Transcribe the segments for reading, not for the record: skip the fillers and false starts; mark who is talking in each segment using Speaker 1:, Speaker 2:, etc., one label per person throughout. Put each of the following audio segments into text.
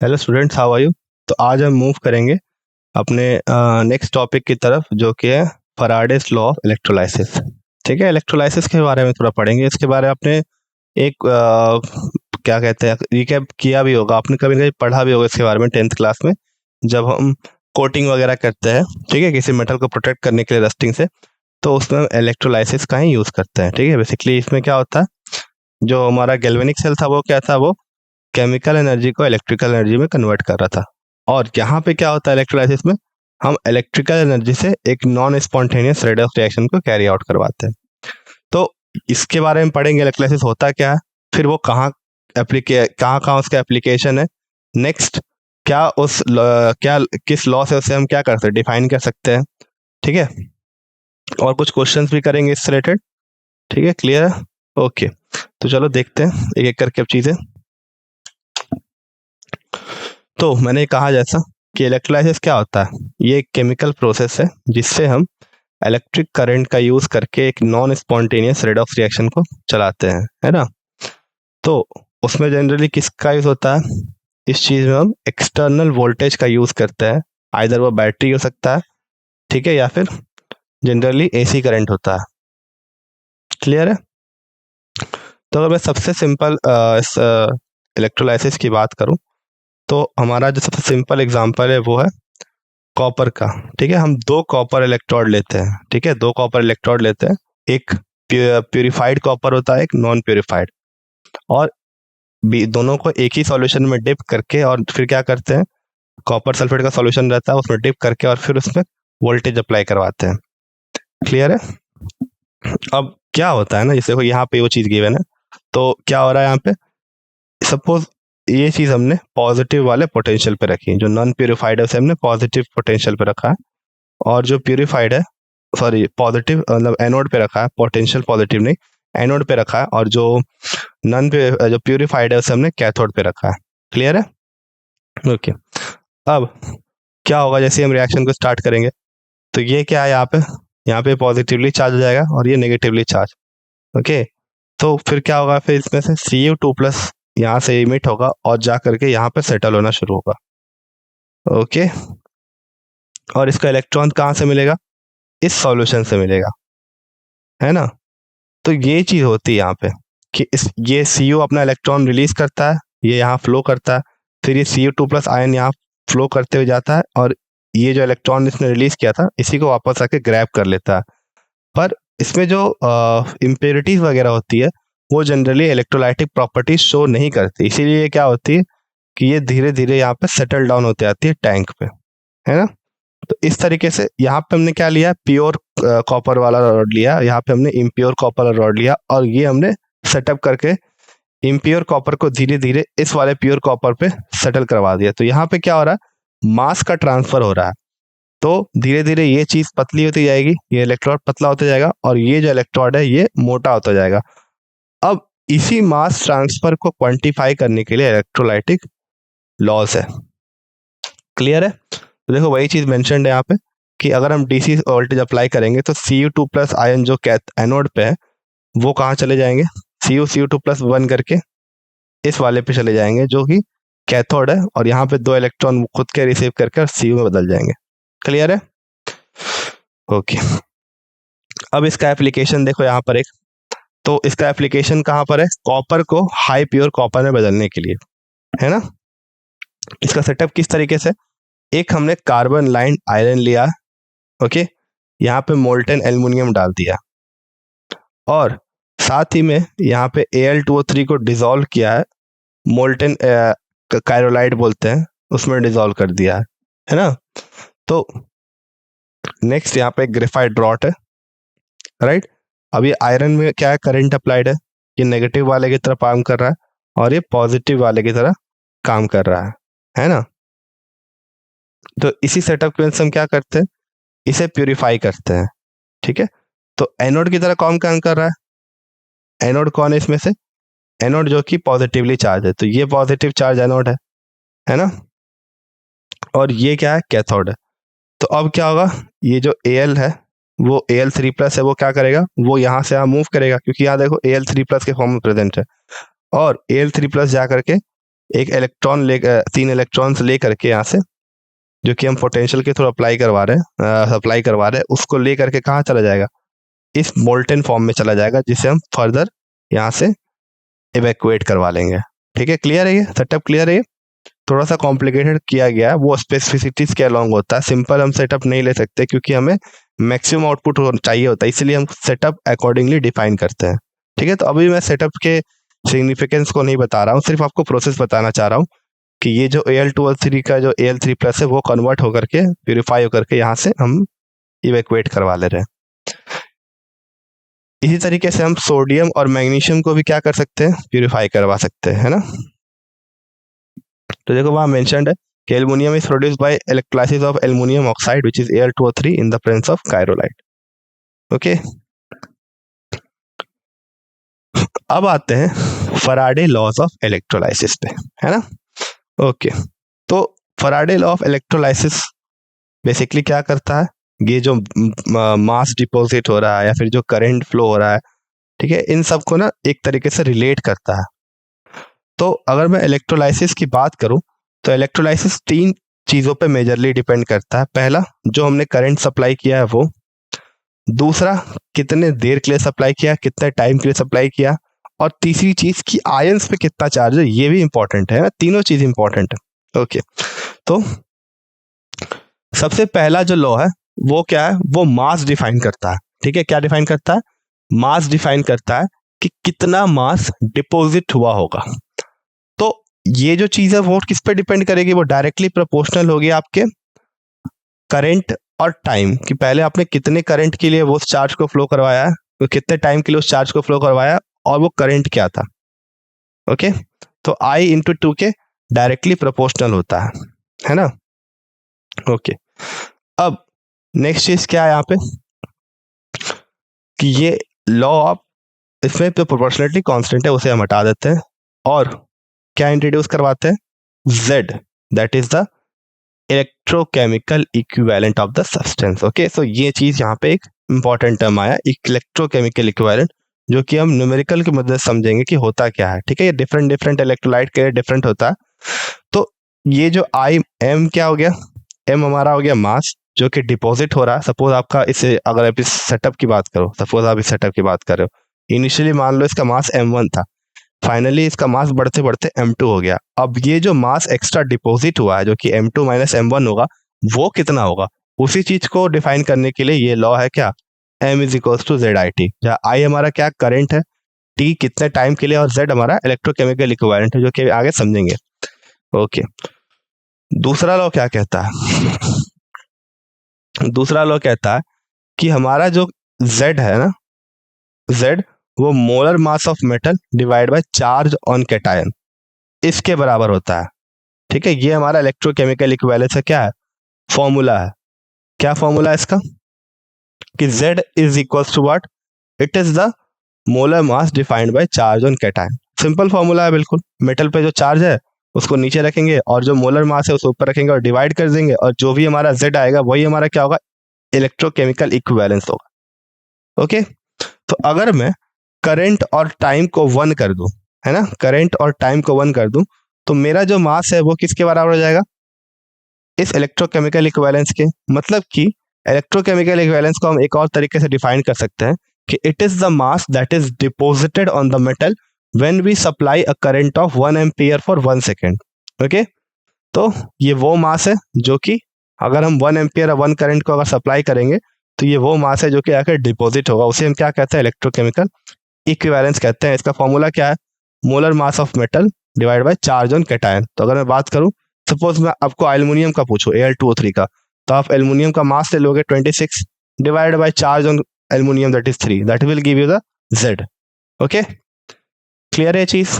Speaker 1: Hello students, how are you. तो आज हम मूव करेंगे अपने नेक्स्ट टॉपिक की तरफ, जो कि है फैराडेस लॉ ऑफ इलेक्ट्रोलाइसिस। ठीक है, इलेक्ट्रोलाइसिस के बारे में थोड़ा पढ़ेंगे। इसके बारे में आपने एक क्या कहते हैं, रिकैप किया भी होगा, आपने कभी कभी पढ़ा भी होगा इसके बारे में 10th क्लास में, जब हम कोटिंग वगैरह करते हैं, ठीक है, किसी मेटल को प्रोटेक्ट करने के लिए रस्टिंग से, तो उसमें हम इलेक्ट्रोलाइसिस का ही यूज़ करते हैं। ठीक है, बेसिकली इसमें क्या होता है, जो हमारा गैल्वेनिक सेल था वो क्या था, वो केमिकल एनर्जी को इलेक्ट्रिकल एनर्जी में कन्वर्ट कर रहा था। और यहाँ पे क्या होता है इलेक्ट्रोलाइसिस में, हम इलेक्ट्रिकल एनर्जी से एक नॉन स्पॉन्टेनियस रेडॉक्स रिएक्शन को कैरी आउट करवाते हैं। तो इसके बारे में पढ़ेंगे, इलेक्ट्रोलाइसिस होता क्या है, फिर वो कहाँ कहाँ उसका एप्लीकेशन है, नेक्स्ट क्या क्या किस लॉ से उसे हम क्या कर सकते हैं, डिफाइन कर सकते हैं। ठीक है, और कुछ क्वेश्चंस भी करेंगे इससे रिलेटेड। ठीक है, क्लियर है? ओके, तो चलो देखते हैं एक एक करके अब चीजें। तो मैंने कहा जैसा कि इलेक्ट्रोलाइसिस क्या होता है, ये एक केमिकल प्रोसेस है जिससे हम इलेक्ट्रिक करंट का यूज करके एक नॉन स्पॉन्टेनियस रेडॉक्स रिएक्शन को चलाते हैं, है ना। तो उसमें जनरली किसका यूज होता है, इस चीज में हम एक्सटर्नल वोल्टेज का यूज करते हैं। आइदर वो बैटरी हो सकता है, ठीक है, या फिर जनरली एसी करंट होता है। क्लियर है? तो अगर मैं सबसे सिंपल इस इलेक्ट्रोलाइसिस की बात करूं, तो हमारा जो सबसे सिंपल एग्जांपल है वो है कॉपर का। ठीक है, हम दो कॉपर इलेक्ट्रोड लेते हैं। ठीक है, दो कॉपर इलेक्ट्रोड लेते हैं, एक प्यूरिफाइड कॉपर होता है, एक नॉन प्यूरिफाइड, और दोनों को एक ही सॉल्यूशन में डिप करके, और फिर क्या करते हैं, कॉपर सल्फेट का सॉल्यूशन रहता है उसमें डिप करके, और फिर उसमें वोल्टेज अप्लाई करवाते हैं। क्लियर है? अब क्या होता है ना, जैसे यहाँ पे वो चीज गिवन है, तो क्या हो रहा है यहाँ पे, सपोज ये चीज हमने पॉजिटिव वाले पोटेंशियल पे रखी, जो नॉन प्यूरिफाइड है उसे हमने पॉजिटिव पोटेंशियल पे रखा है, और जो प्यूरिफाइड है, सॉरी पॉजिटिव मतलब एनोड पे रखा है, पोटेंशियल पॉजिटिव नहीं, एनोड पे रखा है, और जो जो प्यूरिफाइड है उसे हमने कैथोड पे रखा है। क्लियर है? ओके, अब क्या होगा, जैसे हम रिएक्शन को स्टार्ट करेंगे, तो ये क्या है, यहाँ पे पॉजिटिवली चार्ज हो जाएगा और ये नेगेटिवली चार्ज। ओके, तो फिर क्या होगा, फिर इसमें से Cu2+ यहाँ से इमिट होगा और जा करके यहाँ पे सेटल होना शुरू होगा। ओके, और इसका इलेक्ट्रॉन कहाँ से मिलेगा, इस सॉल्यूशन से मिलेगा, है ना। तो ये चीज होती है यहाँ पे कि ये Cu अपना इलेक्ट्रॉन रिलीज करता है, ये यहाँ फ्लो करता है, फिर ये Cu2+ आयन यहाँ फ्लो करते हुए जाता है, और ये जो इलेक्ट्रॉन इसने रिलीज किया था इसी को वापस आके ग्रैब कर लेता है। पर इसमें जो इम्प्योरिटीज वगैरह होती है वो जनरली इलेक्ट्रोलाइटिक प्रॉपर्टीज शो नहीं करती, इसीलिए क्या होती है कि ये धीरे धीरे यहाँ पे सेटल डाउन होते आती है टैंक पे, है ना। तो इस तरीके से यहाँ पे हमने क्या लिया, प्योर कॉपर वाला रॉड लिया, यहाँ पे हमने इम्प्योर कॉपर रॉड लिया, और ये हमने सेटअप करके इम्प्योर कॉपर को धीरे धीरे इस वाले प्योर कॉपर पे सेटल करवा दिया। तो यहाँ पे क्या हो रहा है, मास का ट्रांसफर हो रहा है। तो धीरे धीरे ये चीज पतली होती जाएगी, ये इलेक्ट्रोड पतला होता जाएगा, और ये जो इलेक्ट्रोड है ये मोटा होता जाएगा। अब इसी मास ट्रांसफर को क्वांटिफाई करने के लिए इलेक्ट्रोलाइटिक लॉस है। क्लियर है? तो देखो वही चीज मेंशन्ड है यहाँ पे कि अगर हम डीसी वोल्टेज अप्लाई करेंगे तो Cu2+ आयन जो एनोड पे है वो कहाँ चले जाएंगे, Cu2+ बन करके इस वाले पे चले जाएंगे जो कि कैथोड है, और यहाँ पे दो इलेक्ट्रॉन खुद के रिसीव करके और Cu में बदल जाएंगे। क्लियर है? ओके, अब इसका एप्लीकेशन देखो यहाँ पर एक, तो इसका एप्लीकेशन कहाँ पर है, कॉपर को हाई प्योर कॉपर में बदलने के लिए, है ना। इसका सेटअप किस तरीके से, एक हमने कार्बन लाइन आयरन लिया, ओके, यहाँ पे मोल्टेन एल्युमिनियम डाल दिया, और साथ ही में यहाँ पे Al2O3 को डिसॉल्व किया है, मोल्टेन कायरोलाइट बोलते हैं, उसमें डिसॉल्व कर दिया है ना। तो नेक्स्ट यहाँ पे ग्रेफाइट रॉड है, राइट। अब ये आयरन में क्या है, करंट अप्लाइड है, ये नेगेटिव वाले की तरह काम कर रहा है, और ये पॉजिटिव वाले की तरह काम कर रहा है ना। तो इसी सेटअप के वजह से हम क्या करते हैं, इसे प्यूरिफाई करते हैं। ठीक है, तो एनोड की तरह कौन काम कर रहा है, एनोड कौन है इसमें से, एनोड जो कि पॉजिटिवली चार्ज है, तो ये पॉजिटिव चार्ज एनोड है ना, और ये क्या है, कैथोड है। तो अब क्या होगा, ये जो Al है वो Al3+ है, वो क्या करेगा, वो यहाँ से यहाँ मूव करेगा, क्योंकि यहाँ देखो Al3+ के फॉर्म में प्रेजेंट है, और Al3+ जा करके एक इलेक्ट्रॉन ले 3 इलेक्ट्रॉन्स ले करके यहाँ से, जो कि हम पोटेंशियल के थ्रू अप्लाई करवा रहे हैं, सप्लाई करवा रहे हैं, उसको ले करके कहाँ चला जाएगा, इस मोल्टेन फॉर्म में चला जाएगा, जिसे हम फर्दर यहाँ से इवैक्यूएट करवा लेंगे। ठीक है, क्लियर है ये सेटअप, क्लियर है ये? थोड़ा सा कॉम्प्लिकेटेड किया गया है, वो स्पेसिफिसिटीज के अलॉन्ग होता है, सिंपल हम सेटअप नहीं ले सकते क्योंकि हमें मैक्सिमम आउटपुट चाहिए होता है, इसलिए हम सेटअप अकॉर्डिंगली डिफाइन करते हैं। ठीक है, तो अभी मैं सेटअप के सिग्निफिकेंस को नहीं बता रहा हूँ, सिर्फ आपको प्रोसेस बताना चाह रहा हूँ कि ये जो Al2O3 का जो Al3+ है वो कन्वर्ट होकर के प्यूरिफाई होकर के यहाँ से हम इवैक्यूएट करवा ले रहे हैं। इसी तरीके से हम सोडियम और मैग्नीशियम को भी क्या कर सकते हैं, प्यूरिफाई करवा सकते हैं, है ना। तो देखो वहां मेंशन्ड है कि aluminium is produced by electrolysis of aluminium oxide which is Al2O3 in the presence of cryolite. Okay, अब आते हैं फैराडे लॉज ऑफ इलेक्ट्रोलाइसिस पे, है ना। ओके, तो Faraday law of electrolysis basically क्या करता है, ये जो मास डिपॉजिट हो रहा है या फिर जो करंट फ्लो हो रहा है, ठीक है, इन सब को ना एक तरीके से रिलेट करता है। तो अगर मैं इलेक्ट्रोलाइसिस की बात करूं तो इलेक्ट्रोलाइसिस 3 चीज़ों पे मेजरली डिपेंड करता है। पहला, जो हमने करंट सप्लाई किया है वो। दूसरा, कितने देर के लिए सप्लाई किया, कितने टाइम के लिए सप्लाई किया। और तीसरी चीज़ कि आयंस पे कितना चार्ज है, ये भी इंपॉर्टेंट है ना, तीनों चीज़ इंपॉर्टेंट है। ओके, तो सबसे पहला जो लॉ है वो क्या है, वो मास डिफाइन करता है। ठीक है, क्या डिफाइन करता है, मास डिफाइन करता है कि कितना मास डिपॉजिट हुआ होगा। तो ये जो चीज है वो किस पे डिपेंड करेगी, वो डायरेक्टली प्रोपोर्शनल होगी आपके करंट और टाइम, कि पहले आपने कितने करंट के लिए वो उस चार्ज को फ्लो करवाया है, तो कितने टाइम के लिए उस चार्ज को फ्लो करवाया और वो करंट क्या था। ओके, तो I/2 के डायरेक्टली प्रोपोर्शनल होता है ना। ओके, अब नेक्स्ट चीज क्या है यहाँ पे कि ये लॉ ऑफ, इसमें जो प्रोपोर्शनलिटी कांस्टेंट है उसे हम हटा देते हैं और क्या इंट्रोड्यूस करवाते हैं, Z, that is the electrochemical equivalent of the substance. Okay, so ये चीज यहाँ पे एक इंपॉर्टेंट टर्म आया, इलेक्ट्रोकेमिकल इक्विवेलेंट, जो कि हम न्यूमेरिकल की मदद से समझेंगे कि होता क्या है। ठीक है, ये डिफरेंट इलेक्ट्रोलाइट के डिफरेंट होता है। तो ये जो M क्या हो गया, M हमारा हो गया मास जो कि डिपॉजिट हो रहा है। सपोज आपका इसे, अगर आप इस सेटअप की बात करो, सपोज आप इस सेटअप की बात कर रहे हो, इनिशियली मान लो इसका मास M1 था, फाइनली इसका मास बढ़ते बढ़ते M2 हो गया। अब ये जो मास एक्स्ट्रा डिपॉजिट हुआ है जो कि M2 - M1 होगा, वो कितना होगा, उसी चीज को डिफाइन करने के लिए ये लॉ है क्या, M = ZIT, जहाँ I हमारा क्या करंट है, T कितने टाइम के लिए, और Z हमारा इलेक्ट्रोकेमिकल इक्विवेलेंट है, जो कि आगे समझेंगे। ओके, दूसरा लॉ क्या कहता है, दूसरा लॉ कहता है कि हमारा जो Z है ना, Z वो molar mass of metal divide by charge on cation, इसके बराबर होता है। ठीक है, ये हमारा इलेक्ट्रोकेमिकल इक्विवेलेंस है, क्या है, फॉर्मूला है। क्या फॉर्मूला है इसका कि Z = what, it is the molar mass defined by charge on cation. Simple formula है बिल्कुल, मेटल पे जो चार्ज है उसको नीचे रखेंगे और जो मोलर मास है उसको ऊपर रखेंगे और डिवाइड कर देंगे, और जो भी हमारा Z आएगा वही हमारा क्या होगा, इलेक्ट्रोकेमिकल इक्विवेलेंस होगा। ओके, तो अगर मैं करंट और टाइम को 1 कर दूं, है ना, करंट और टाइम को 1 कर दूं, तो मेरा जो मास है वो किसके बराबर हो जाएगा, इस इलेक्ट्रोकेमिकल इक्विवेलेंस के। मतलब कि इलेक्ट्रोकेमिकल इक्विवेलेंस को हम एक और तरीके से डिफाइन कर सकते हैं कि it is the mass that is deposited on the metal when we supply a current of 1 ampere for 1 second. Okay, तो ये वो मास है जो कि अगर हम 1 एम्पियर 1 करंट को अगर सप्लाई करेंगे तो ये वो मास है जो कि आकर डिपॉजिट होगा, उसे हम क्या कहते हैं, इलेक्ट्रोकेमिकल इक्विवेलेंस कहते हैं। इसका फॉर्मूला क्या है, molar mass of metal divide by charge on cation. तो अगर मैं बात करूं, सपोज मैं आपको एल्युमिनियम का पूछूं, Al2O3 का, तो आप एल्युमिनियम का मास ले लोगे 26 divide by charge on aluminium that is 3, that will give you the Z। Okay, clear है चीज।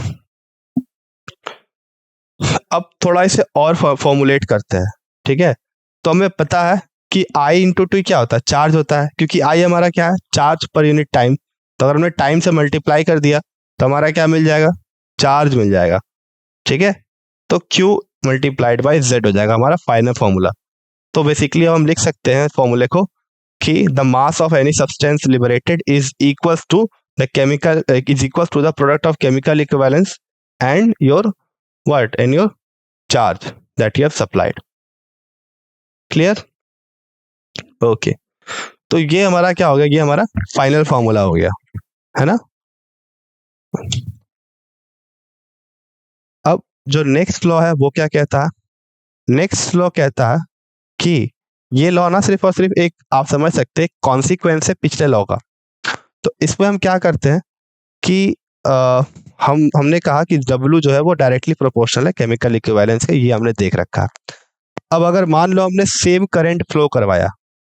Speaker 1: अब थोड़ा इसे और फॉर्मुलेट करते हैं। ठीक है, तो हमें पता है कि I/2 क्या होता है, चार्ज होता है, क्योंकि I हमारा क्या है, चार्ज पर यूनिट टाइम। तो अगर हमने टाइम से मल्टीप्लाई कर दिया तो हमारा क्या मिल जाएगा, चार्ज मिल जाएगा। ठीक है, तो Q × Z हो जाएगा हमारा फाइनल फॉर्मूला। तो बेसिकली हम लिख सकते हैं फॉर्मूले को कि the mass of any substance liberated is equal to the product of chemical equivalence and your what in your charge that you have supplied. Clear? Okay. तो ये हमारा क्या हो गया, ये हमारा फाइनल फॉर्मूला हो गया, है ना। अब जो नेक्स्ट लॉ है वो क्या कहता है, नेक्स्ट लॉ कहता है कि ये लॉ ना सिर्फ और सिर्फ एक आप समझ सकते हैं कॉन्सिक्वेंस है पिछले लॉ का। तो इसमें हम क्या करते हैं कि हमने कहा कि W जो है वो डायरेक्टली प्रोपोर्शनल है केमिकल इक्विवेलेंस के, ये हमने देख रखा है। अब अगर मान लो हमने सेम करंट फ्लो करवाया,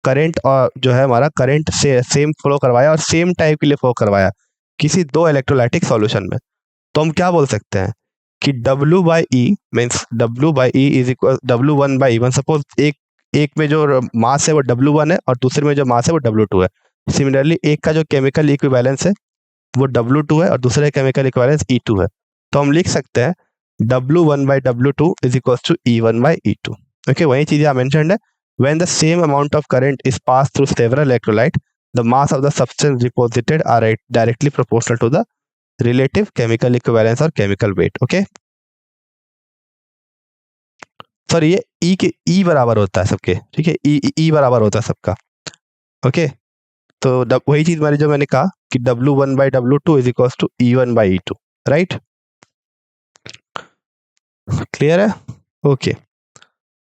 Speaker 1: करंट और जो है हमारा करंट से सेम फ्लो करवाया और सेम टाइप के लिए फ्लो करवाया किसी दो इलेक्ट्रोलाइटिक सॉल्यूशन में, तो हम क्या बोल सकते हैं कि W by E means W by E is equal W1/E1। Suppose एक में जो मास है वो W1 है और दूसरे में जो मास है वो W2 है। सिमिलरली एक का जो केमिकल इक्विवेलेंस है वो W2 है और दूसरे केमिकल इक्विवेलेंस E2 है। तो हम लिख सकते हैं W1/W2 is equal to E1/E2। Okay, वही चीज यहाँ मेंशन्ड है। When the same amount of current is passed through several electrolyte, the mass of the substance deposited are directly proportional to the relative chemical equivalence or chemical weight. Okay? Sir ये E के E बराबर होता है सबके, ठीक है, E बराबर होता है सबका। ओके, तो वही चीज मैंने कहा कि W1/W2 is equal to E1/E2, right. Clear है? ओके,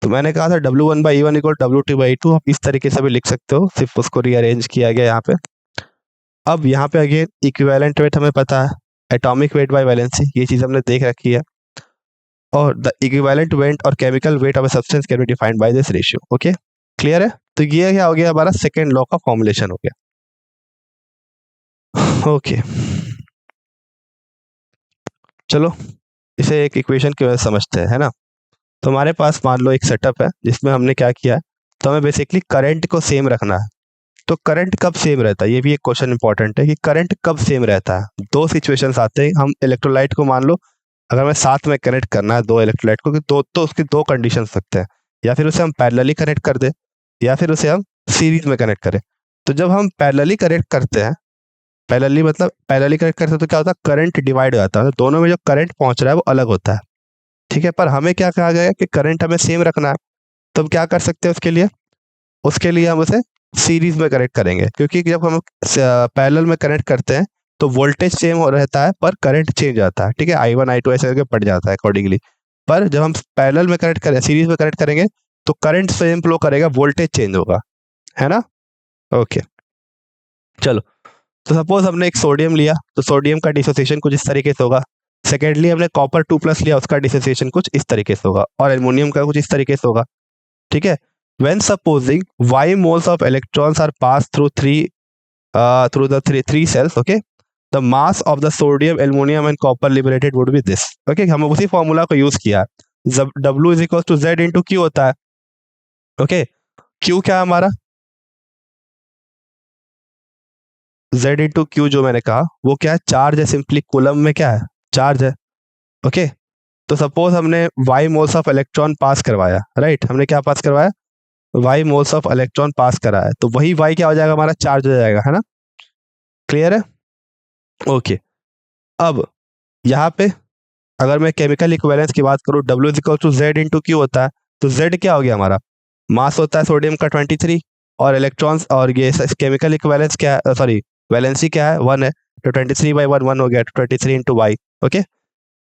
Speaker 1: तो मैंने कहा था W1/E1 इक्वल W2/E2, आप इस तरीके से भी लिख सकते हो, सिर्फ उसको रीअरेंज किया गया यहाँ पे। अब यहाँ पे अगेन इक्विवेलेंट वेट हमें पता है, एटॉमिक वेट बाय वैलेंसी, ये चीज हमने देख रखी है, और द इक्विवेलेंट वेट और chemical weight of a substance can be defined by this ratio. Okay, clear है? तो ये क्या हो गया, हमारा सेकेंड लॉ का फॉर्मुलेशन हो गया। ओके, चलो इसे एक इक्वेशन की वजह से समझते हैं, है ना। तो हमारे पास मान लो एक सेटअप है जिसमें हमने क्या किया है, तो हमें बेसिकली करंट को सेम रखना है। तो करंट कब सेम रहता है, ये भी एक क्वेश्चन इंपॉर्टेंट है कि करंट कब सेम रहता है। दो सिचुएशंस आते हैं, हम इलेक्ट्रोलाइट को मान लो अगर हमें साथ में कनेक्ट करना है दो इलेक्ट्रोलाइट को, दो तो उसकी दो कंडीशन सकते हैं, या फिर उसे हम पैरेलली कनेक्ट कर दें या फिर उसे हम सीरीज में कनेक्ट करें। तो जब हम पैरेलली कनेक्ट करते हैं, पैरेलली कनेक्ट करते हैं तो क्या होता है, करंट डिवाइड हो जाता है, दोनों में जो करंट पहुंच रहा है वो अलग होता है, ठीक है। पर हमें क्या कहा गया कि करंट हमें सेम रखना है, तो हम क्या कर सकते हैं उसके लिए हम उसे सीरीज में कनेक्ट करेंगे, क्योंकि जब हम पैरेलल में कनेक्ट करते हैं तो वोल्टेज सेम हो रहता है पर करंट चेंज आता है, ठीक है, I1 I2 ऐसे करके बढ़ जाता है अकॉर्डिंगली। पर जब हम पैरेलल में कनेक्ट करें, सीरीज में कनेक्ट करेंगे तो करंट सेम फ्लो करेगा, वोल्टेज चेंज होगा, है ना। ओके, चलो, तो सपोज हमने एक सोडियम लिया, तो सोडियम का डिसोसिएशन कुछ इस तरीके से होगा। सेकेंडली हमने कॉपर 2+ लिया, उसका डिसोसिएशन कुछ इस तरीके से होगा, और एल्युमिनियम का कुछ इस तरीके से होगा, ठीक है। When supposing y moles of electrons are passed through three cells, okay, the mass of the sodium, aluminum and copper liberated would be this. Okay, हम उसी फॉर्मूला को यूज किया, W is equal to Z into Q होता है। Okay, Q क्या है हमारा, Z into Q जो मैंने कहा वो क्या है, चार्ज है, सिंपली कूलम में क्या है, चार्ज है। ओके, तो सपोज हमने y मोल्स ऑफ इलेक्ट्रॉन पास करवाया, राइट, हमने क्या पास करवाया, y मोल्स ऑफ इलेक्ट्रॉन पास करा है, तो वही y क्या हो जाएगा, हमारा चार्ज हो जाएगा, है ना। क्लियर है? ओके, अब यहाँ पे अगर मैं केमिकल इक्विवेलेंस की बात करूँ, W is equal to Z into Q होता है, तो Z क्या हो गया, हमारा मास होता है सोडियम का 23 और इलेक्ट्रॉन्स, और ये केमिकल इक्विवेलेंस क्या है, सॉरी वैलेंसी क्या है, 1 है, तो 23/1 1 हो गया, 23 इंटू Y। ओके,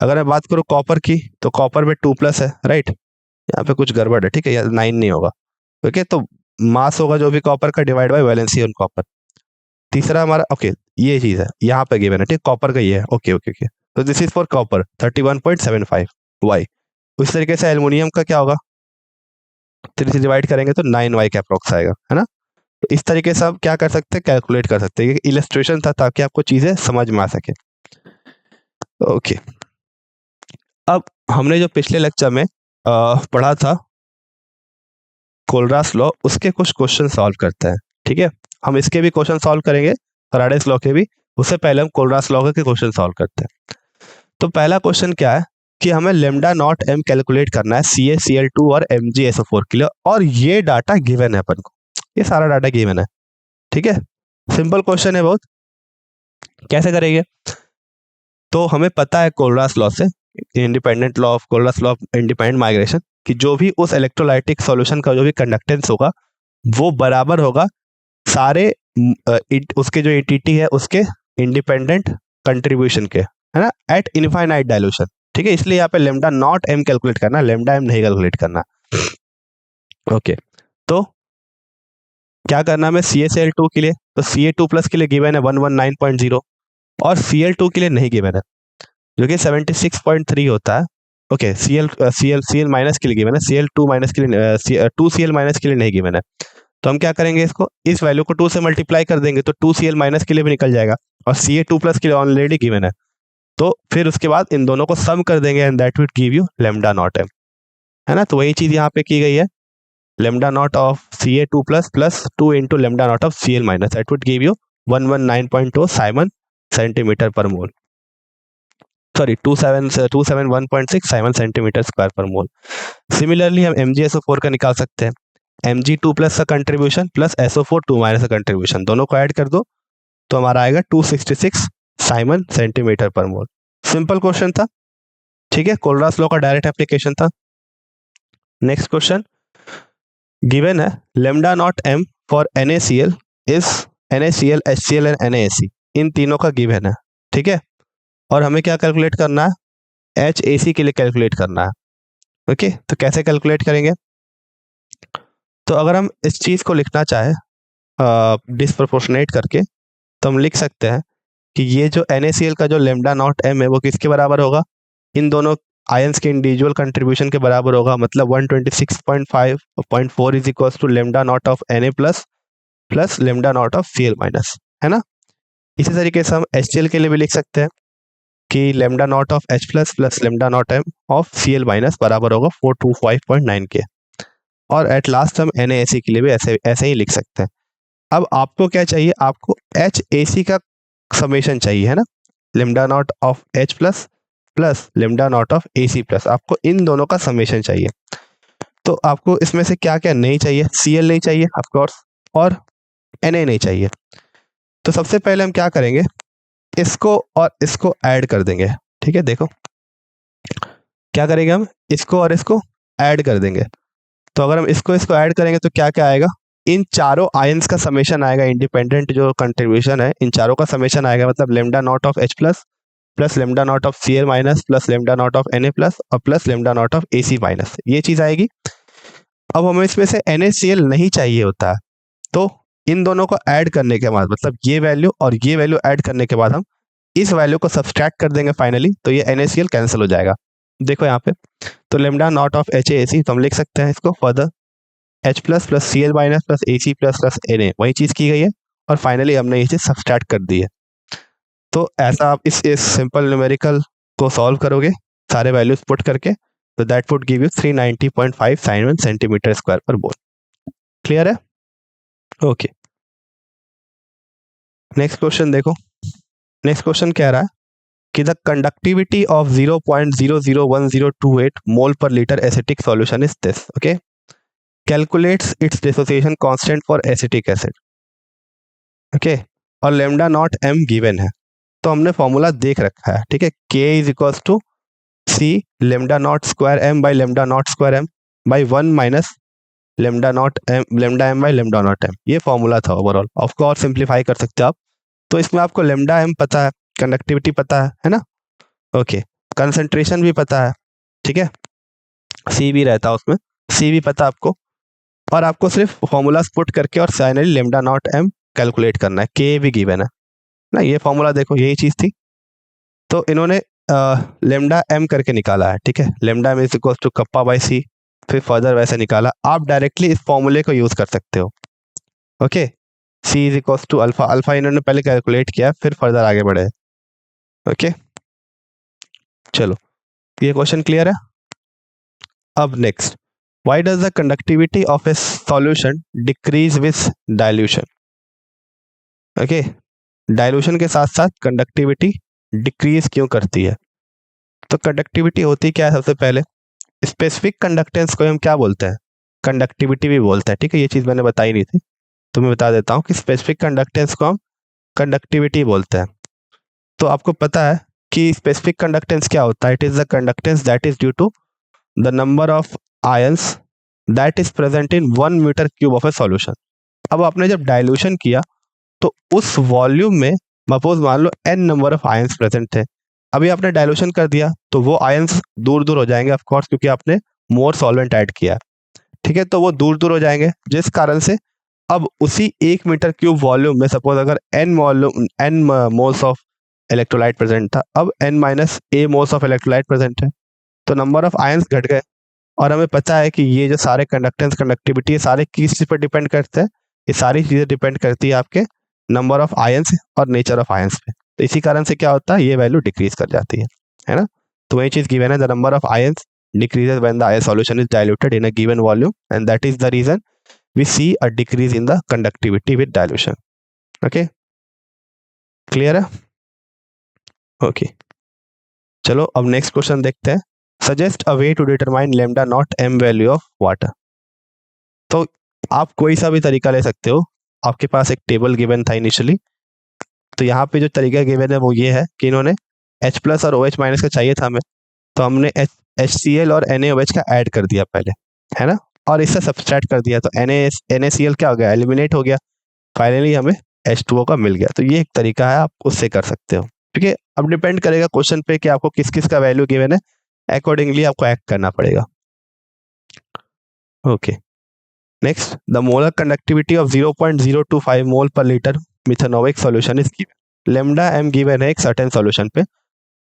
Speaker 1: अगर मैं बात करूँ कॉपर की, तो कॉपर में 2+ है, राइट, यहाँ पे कुछ गड़बड़ है, ठीक है, 9 नहीं होगा। ओके, तो मास होगा जो भी कॉपर का divide by valency on copper. तीसरा हमारा, ओके, ये चीज है यहाँ पे गिवन है, ठीक, कॉपर का ये है, ओके ओके ओके, तो this is for copper 31.75 Y. उस तरीके से एल्युमिनियम का क्या होगा, 3 से डिवाइड करेंगे तो 9y का अप्रोक्स आएगा, है ना। तो इस तरीके से आप क्या कर सकते हैं, कैलकुलेट कर सकते हैं, इलस्ट्रेशन था ताकि आपको चीजें समझ में आ सके। ओके, अब हमने जो पिछले लेक्चर में पढ़ा था कोलरास लॉ, उसके कुछ क्वेश्चन सॉल्व करते हैं, ठीक है। हम इसके भी क्वेश्चन सॉल्व करेंगे, फैराडेस लॉ के भी, उससे पहले हम कोलरास लॉ के क्वेश्चन सॉल्व करते हैं। तो पहला क्वेश्चन क्या है कि हमें लेमडा नॉट m कैलकुलेट करना है CaCl2 और MgSO4 के लिए, और ये डाटा गिवन है अपन को, ये सारा डाटा गिवन है, ठीक है। सिंपल क्वेश्चन है बहुत, कैसे करेंगे, तो हमें पता है कोलरास लॉ से independent law of Kohlrausch law of independent migration, कि जो भी उस इलेक्ट्रोलाइटिक सॉल्यूशन का जो भी कंडक्टेंस होगा वो बराबर होगा सारे उसके जो एटीटी है उसके इंडिपेंडेंट कंट्रीब्यूशन के, है ना, एट इनफाइनाइट डाइल्यूशन। ठीक है, इसलिए यहाँ पे लेमडा नॉट एम कैलकुलेट करना, लेमडा एम नहीं कैलकुलेट करना। ओके, तो क्या करना है CaCl2 के लिए, तो Ca2+ के लिए गिवन है 119.0 और Cl2 के लिए नहीं गिवन है जो कि 76.3 होता है। ओके, Cl माइनस के लिए गिवन है, Cl2 माइनस के लिए 2Cl माइनस के लिए नहीं गिवन है। तो हम क्या करेंगे, इसको इस वैल्यू को 2 से मल्टीप्लाई कर देंगे तो 2Cl माइनस के लिए भी निकल जाएगा और Ca2+ के लिए ऑलरेडी गिवन है। तो फिर उसके बाद इन दोनों को सम कर देंगे and that will give you lambda naught m, है ना। तो वही चीज यहाँ पे की गई है, lambda naught of Ca2+ plus 2 into lambda naught of Cl minus, that would give you 119.2 Simon centimetre पर मोल, सॉरी 271.6 साइमन सेंटीमीटर स्क्वायर पर मोल। सिमिलरली हम MgSO4 का निकाल सकते हैं, Mg2+ का कंट्रीब्यूशन प्लस SO4 2 माइनस का कंट्रीब्यूशन, दोनों को ऐड कर दो तो हमारा आएगा 266 साइमन सेंटीमीटर पर मोल। सिंपल क्वेश्चन था, ठीक है, कोलरास लॉ का डायरेक्ट एप्लीकेशन था। नेक्स्ट क्वेश्चन गिवन है lambda naught m for NaCl is NaCl, HCl एंड NaAC, इन तीनों का गिवन है, ठीक है, और हमें क्या कैलकुलेट करना है, HAC के लिए कैलकुलेट करना है। ओके, तो कैसे कैलकुलेट करेंगे, तो अगर हम इस चीज को लिखना चाहे डिस्प्रोपोर्शनेट करके तो हम लिख सकते हैं कि ये जो NaCl का जो लेमडा नॉट एम है वो किसके बराबर होगा, इन दोनों आयंस के इंडिविजुअल कंट्रीब्यूशन के बराबर होगा, मतलब 126.5.4 is equal to lambda naught of Na plus lambda naught of Cl minus, है ना। इसी तरीके से हम HCl के लिए भी लिख सकते हैं कि lambda naught of H plus lambda naught m of Cl minus बराबर होगा 425.9 के, और एट लास्ट हम NaAC के लिए भी ऐसे ही लिख सकते हैं। अब आपको क्या चाहिए, आपको HAC का समेशन चाहिए, है ना, lambda naught of H plus lambda naught of AC plus, आपको इन दोनों का समेशन चाहिए। तो आपको इसमें से क्या क्या नहीं चाहिए, Cl नहीं चाहिए ऑफकोर्स और Na नहीं चाहिए। तो सबसे पहले हम क्या करेंगे, इसको और इसको ऐड कर देंगे, ठीक है, देखो क्या करेंगे, हम इसको और इसको ऐड कर देंगे। तो अगर हम इसको ऐड करेंगे तो क्या क्या आएगा, इन चारों आयंस का समेशन आएगा, इंडिपेंडेंट जो कंट्रीब्यूशन है इन चारों का समेशन आएगा, मतलब lambda naught of H plus lambda naught of Cl minus plus lambda naught of Na plus और plus lambda naught of AC minus, ये चीज आएगी। अब हमें इसमें से NaCl नहीं चाहिए होता है, तो इन दोनों को ऐड करने के बाद, मतलब ये वैल्यू और ये वैल्यू ऐड करने के बाद हम इस वैल्यू को सब्सट्रैक्ट कर देंगे फाइनली, तो ये NaCl कैंसिल हो जाएगा। देखो यहाँ पे, तो लेमडा नॉट ऑफ HAC तो हम लिख सकते हैं इसको further H plus Cl minus plus AC plus Na, वही चीज की गई है और फाइनली हमने ये चीज सब्सट्रैक्ट कर दी है। तो ऐसा आप इस सिंपल न्यूमेरिकल को सॉल्व करोगे सारे वैल्यूज पुट करके, तो that would give you 390.5 Simon centimetre square पर मोल। क्लियर है, ओके। नेक्स्ट क्वेश्चन देखो, नेक्स्ट क्वेश्चन कह रहा है कि द कंडक्टिविटी ऑफ 0.001028 मोल पर litre acetic solution is this, okay, calculates it's dissociation constant for acetic acid, okay, और लेमडा नॉट एम गिवन है, तो हमने फॉर्मूला देख रखा है, ठीक है, K is equals to C lambda naught square m by lambda naught square m by 1 minus lambda m by lambda naught m, ये फॉर्मूला था ओवरऑल। ऑफ और सिंप्लीफाई कर सकते हो आप, तो इसमें आपको लेमडा m पता है, कंडक्टिविटी पता है ना, ओके, कंसंट्रेशन भी पता है, ठीक है, C भी रहता है उसमें, C भी पता आपको, और आपको सिर्फ फॉर्मूलाज पुट करके और finally lambda naught m calculate करना है, K भी गिवन है ना, ये फॉर्मूला देखो यही चीज थी। तो इन्होंने लेमडा m करके निकाला है, ठीक है, lambda m is equal to kappa by C, फिर फर्दर वैसे निकाला, आप डायरेक्टली इस फॉर्मूले को यूज कर सकते हो, okay, C is equal to alpha, alpha इन्होंने पहले कैलकुलेट किया फिर फर्दर आगे बढ़े, ओके। चलो ये क्वेश्चन क्लियर है। अब next, why does the conductivity of a solution decrease with dilution, okay, dilution के साथ साथ कंडक्टिविटी डिक्रीज क्यों करती है, तो कंडक्टिविटी होती क्या है, सबसे पहले स्पेसिफिक कंडक्टेंस को हम क्या बोलते हैं, कंडक्टिविटी भी बोलते हैं, ठीक है, ये चीज मैंने बताई नहीं थी तो मैं बता देता हूँ कि स्पेसिफिक कंडक्टेंस को हम कंडक्टिविटी बोलते हैं। तो आपको पता है कि स्पेसिफिक कंडक्टेंस क्या होता है? It is the conductance that is due to the number of ions that is present in 1 metre cube of a solution. अब आपने जब डाइल्यूशन किया तो उस वॉल्यूम में सपोज मान लो n number of ions present थे। अभी आपने डाइल्यूशन कर दिया तो वो आयंस दूर दूर हो जाएंगे ऑफ कोर्स, क्योंकि आपने मोर सॉल्वेंट ऐड किया। ठीक है, तो वो दूर दूर हो जाएंगे, जिस कारण से अब उसी 1 मीटर क्यूब वॉल्यूम में सपोज अगर n moles of electrolyte present था, अब n minus A moles of electrolyte present है, तो नंबर ऑफ आयंस घट गए। और हमें पता है कि ये जो सारे कंडक्टेंस कंडक्टिविटी ये सारे किस चीज़ पर डिपेंड करते हैं? ये सारी चीज़ें डिपेंड करती है आपके नंबर ऑफ आयंस और नेचर ऑफ आयंस पे। तो इसी कारण से क्या होता है, ये वैल्यू डिक्रीज कर जाती है ना। तो वही चीज़ गिवन है, the number of ions decreases when the ion solution is diluted in a given volume, and that is the reason we see a decrease in the conductivity with dilution. Okay, clear है? Okay, चलो अब next question देखते हैं। Suggest a way to determine lambda naught m value of water. तो आप कोई सा भी तरीका ले सकते हो, आपके पास एक टेबल गिवन था इनिशियली, तो यहाँ पे जो तरीका गिवन है वो ये है कि इन्होंने H प्लस और OH माइनस का चाहिए था हमें, तो हमने HCl और NaOH का ऐड कर दिया पहले, है ना, और इससे सब्सट्रैक्ट कर दिया, तो NaCl क्या हो गया, एलिमिनेट हो गया, फाइनली हमें H2O का मिल गया। तो ये एक तरीका है, आप उससे कर सकते हो। ठीक है, अब डिपेंड करेगा क्वेश्चन पे कि आपको किस किस का वैल्यू गिवन है, अकॉर्डिंगली आपको एक्ट करना पड़ेगा। Okay, next, the molar conductivity of 0.025 मोल पर litre methanoic solution is given. Lambda m given है एक सर्टेन सॉल्यूशन पे,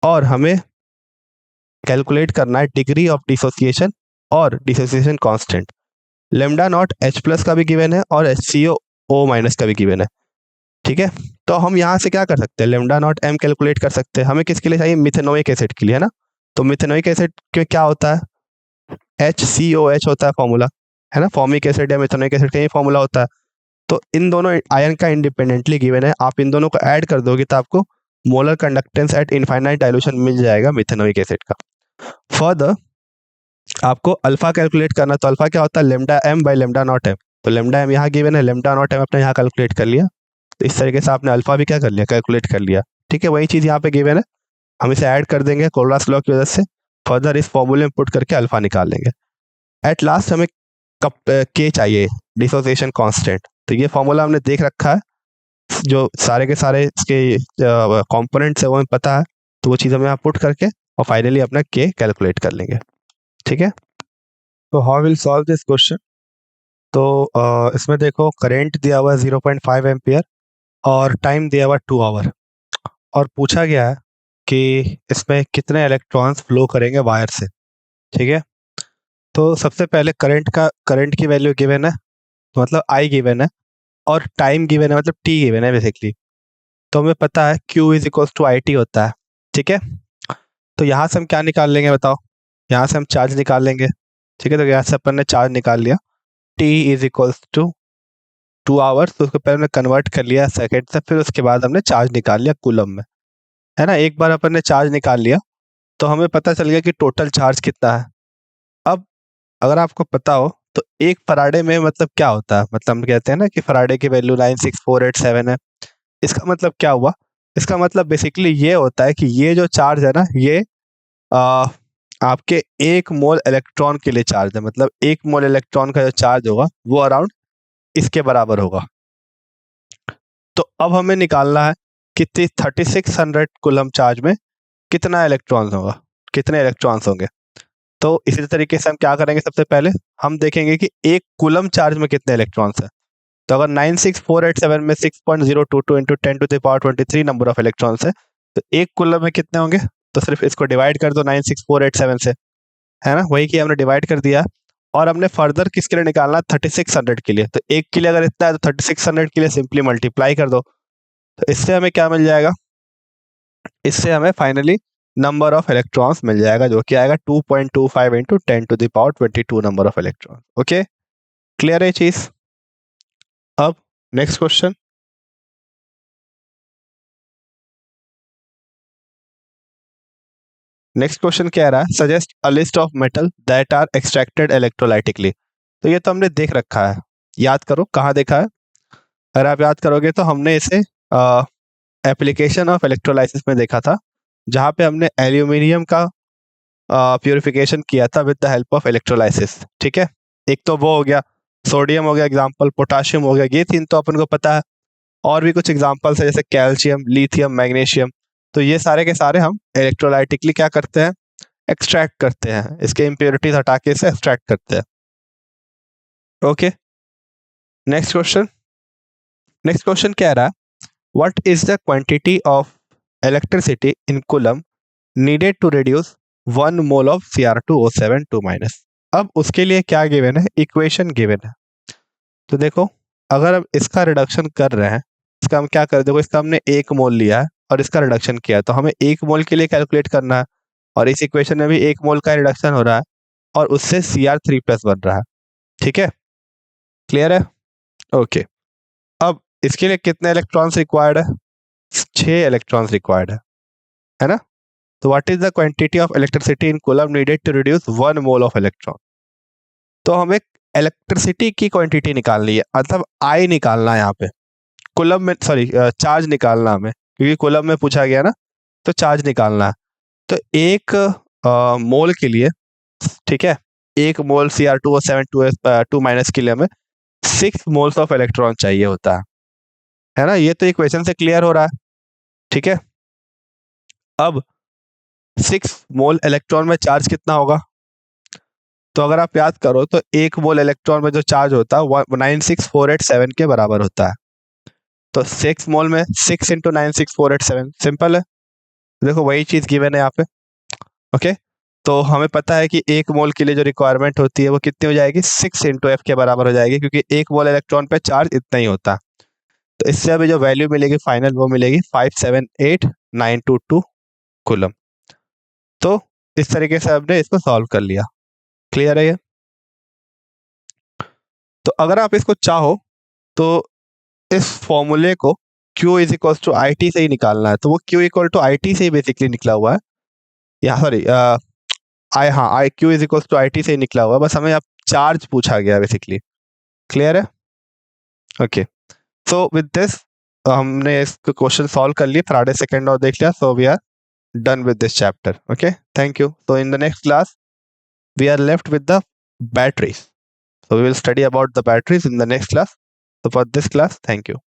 Speaker 1: और हमें कैलकुलेट करना है डिग्री ऑफ डिसोसिएशन और dissociation constant. Lambda naught H plus का भी गिवन है और HCO O माइनस का भी गिवन है। ठीक है, तो हम यहाँ से क्या कर सकते हैं, लेमडा नॉट m कैलकुलेट कर सकते हैं। हमें किसके लिए चाहिए, मिथेनोइक एसिड के लिए, है ना। तो मिथेनोइक एसिड के क्या होता है, HCOH होता है फॉर्मूला, है ना। फॉर्मिक एसिड या मिथेनोइक एसिड का ही फॉर्मूला होता है। तो इन दोनों आयन का इंडिपेंडेंटली गिवन है, आप इन दोनों को ऐड कर दोगे तो आपको molar conductance at infinite dilution मिल जाएगा मिथेनोइक एसिड का। फर्दर आपको अल्फा कैलकुलेट करना, तो अल्फा क्या होता है, lambda m by lambda naught m। तो लेमडा m यहाँ गिवन है, लेमडा नॉट m अपने यहाँ कैलकुलेट कर लिया, तो इस तरीके से आपने अल्फा भी क्या कर लिया, कैलकुलेट कर लिया। ठीक है, वही चीज़ यहाँ पे गिवन है, हम इसे ऐड कर देंगे कोलरास लॉ की वजह से, फर्दर इस फॉर्मूले में पुट करके अल्फा निकाल लेंगे। एट लास्ट हमें के चाहिए, डिसोसिएशन कांस्टेंट। तो ये फॉर्मूला हमने देख रखा है, जो सारे के सारे इसके कंपोनेंट्स है वो हमें पता है, तो वो चीज़ हमें यहाँ पुट करके और फाइनली अपना के कैलकुलेट कर लेंगे। ठीक है, तो how will solve this question. तो इसमें देखो करंट दिया हुआ है 0.5 एम्पियर और टाइम दिया हुआ 2 आवर, और पूछा गया है कि इसमें कितने इलेक्ट्रॉन्स फ्लो करेंगे वायर से। ठीक है, तो सबसे पहले करंट की वैल्यू गिवन है, तो मतलब I गिवन है, और टाइम गिवन है, मतलब T गिवन है बेसिकली। तो हमें पता है Q is equals to IT होता है। ठीक है, तो यहाँ से हम क्या निकाल लेंगे बताओ, यहाँ से हम चार्ज निकाल लेंगे। ठीक है, तो यहाँ से अपन ने चार्ज निकाल लिया, T is equals to 2 hours, तो उसको पहले हमने कन्वर्ट कर लिया सेकेंड से, फिर उसके बाद हमने चार्ज निकाल लिया कूलम में, है ना। एक बार अपन ने चार्ज निकाल लिया तो हमें पता चल गया कि टोटल चार्ज कितना है। अब अगर आपको पता हो तो एक फराडे में मतलब क्या होता है, मतलब हम कहते हैं ना कि फराडे की वैल्यू 96487 है। इसका मतलब क्या हुआ, इसका मतलब बेसिकली ये होता है कि ये जो चार्ज है ना, ये आ, आपके 1 मोल इलेक्ट्रॉन के लिए चार्ज है, मतलब 1 मोल इलेक्ट्रॉन का जो चार्ज होगा वो अराउंड इसके बराबर होगा। तो अब हमें निकालना है कि 3600 कूलम चार्ज में कितना इलेक्ट्रॉन्स होगा, कितने इलेक्ट्रॉन्स होंगे। तो इसी तरीके से हम क्या करेंगे, सबसे पहले हम देखेंगे कि एक कूलम चार्ज में कितने इलेक्ट्रॉन्स हैं। तो अगर 96487 में 6.022 इंटू 10⁻23 नंबर ऑफ इलेक्ट्रॉन्स है, तो एक कूलम में कितने होंगे, तो सिर्फ इसको डिवाइड कर दो 96487 से, है ना। वही कि हमने डिवाइड कर दिया, और हमने फर्दर किसके लिए निकालना, 3600 के लिए। तो एक के लिए अगर इतना है तो 3600 के लिए सिंपली मल्टीप्लाई कर दो, तो इससे हमें क्या मिल जाएगा, इससे हमें फाइनली नंबर ऑफ इलेक्ट्रॉन्स मिल जाएगा, जो कि आएगा 2.25 into 10⁻22 number of electron. Okay, clear है चीज। अब नेक्स्ट क्वेश्चन, नेक्स्ट क्वेश्चन क्या रहा है, suggest a list of metal that are extracted electrolytically. तो ये तो हमने देख रखा है, याद करो कहाँ देखा है। अगर आप याद करोगे तो हमने इसे एप्लीकेशन ऑफ इलेक्ट्रोलाइसिस में देखा था, जहाँ पे हमने एल्यूमिनियम का प्यूरिफिकेशन किया था with the help of electrolysis. ठीक है, एक तो वो हो गया, सोडियम हो गया एग्जाम्पल, पोटाशियम हो गया, ये तीन तो अपन को पता है। और भी कुछ एग्जाम्पल्स है जैसे कैल्शियम, लिथियम, मैग्नीशियम। तो ये सारे के सारे हम इलेक्ट्रोलाइटिकली क्या करते हैं, एक्सट्रैक्ट करते हैं, इसके इम्प्योरिटीज हटा के इसे एक्सट्रैक्ट करते हैं। Okay, next question. Next question कह रहा है what is the quantity of electricity in coulomb needed to reduce 1 mole of Cr2O7 2-। अब उसके लिए क्या गिवन है, इक्वेशन गिवन है। तो देखो, अगर हम इसका रिडक्शन कर रहे हैं, इसका हम क्या कर, देखो इसका हमने 1 मोल लिया है और इसका रिडक्शन किया है, तो हमें 1 मोल के लिए कैलकुलेट करना है, और इस इक्वेशन में भी 1 मोल का रिडक्शन हो रहा है और उससे Cr3+ बन रहा है। ठीक है, क्लियर है? ओके, अब इसके लिए कितने इलेक्ट्रॉन्स रिक्वायर्ड है, 6 इलेक्ट्रॉन्स रिक्वायर्ड है ना? तो what is the quantity of electricity in coulomb needed to reduce 1 mole of electron. तो हमें इलेक्ट्रिसिटी की क्वांटिटी निकालनी है, मतलब आई निकालना है यहाँ पे, कूलम में, सॉरी चार्ज निकालना हमें, क्योंकि कूलम में पूछा गया ना, तो चार्ज निकालना है। तो एक मोल के लिए, ठीक है, 1 मोल Cr2O7 2- के लिए हमें 6 मोल्स ऑफ इलेक्ट्रॉन चाहिए होता है ना? ये तो इक्वेशन से क्लियर हो रहा है। ठीक है, अब 6 मोल इलेक्ट्रॉन में चार्ज कितना होगा, तो अगर आप याद करो तो 1 मोल इलेक्ट्रॉन में जो चार्ज होता है 96487 के बराबर होता है। तो 6 मोल में 6 इंटू 96487, सिंपल है। देखो वही चीज गिवन है यहाँ पे। ओके, तो हमें पता है कि 1 मोल के लिए जो रिक्वायरमेंट होती है वो कितनी हो जाएगी, 6 इंटू एफ के बराबर हो जाएगी, क्योंकि 1 मोल इलेक्ट्रॉन पे चार्ज इतना ही होता है। तो इससे अभी जो वैल्यू मिलेगी फाइनल, वो मिलेगी 578922 कूलम। तो इस तरीके से हमने इसको सॉल्व कर लिया। क्लियर है ये? तो अगर आप इसको चाहो तो इस फॉर्मूले को Q is equal to I T से ही निकालना है, तो वो Q equal to I T से ही बेसिकली निकला हुआ है, या सॉरी आई, हाँ, I Q is equal to I T से ही निकला हुआ है, बस हमें अब चार्ज पूछा गया बेसिकली। क्लियर है? ओके, सो विद दिस हमने इस क्वेश्चन सॉल्व कर लिए, फ्राइडे सेकेंड और देख लिया, so we are done with this chapter. Okay, thank you. So in the next class we are left with the batteries, so we will study about the batteries in the next class. So for this class, thank you.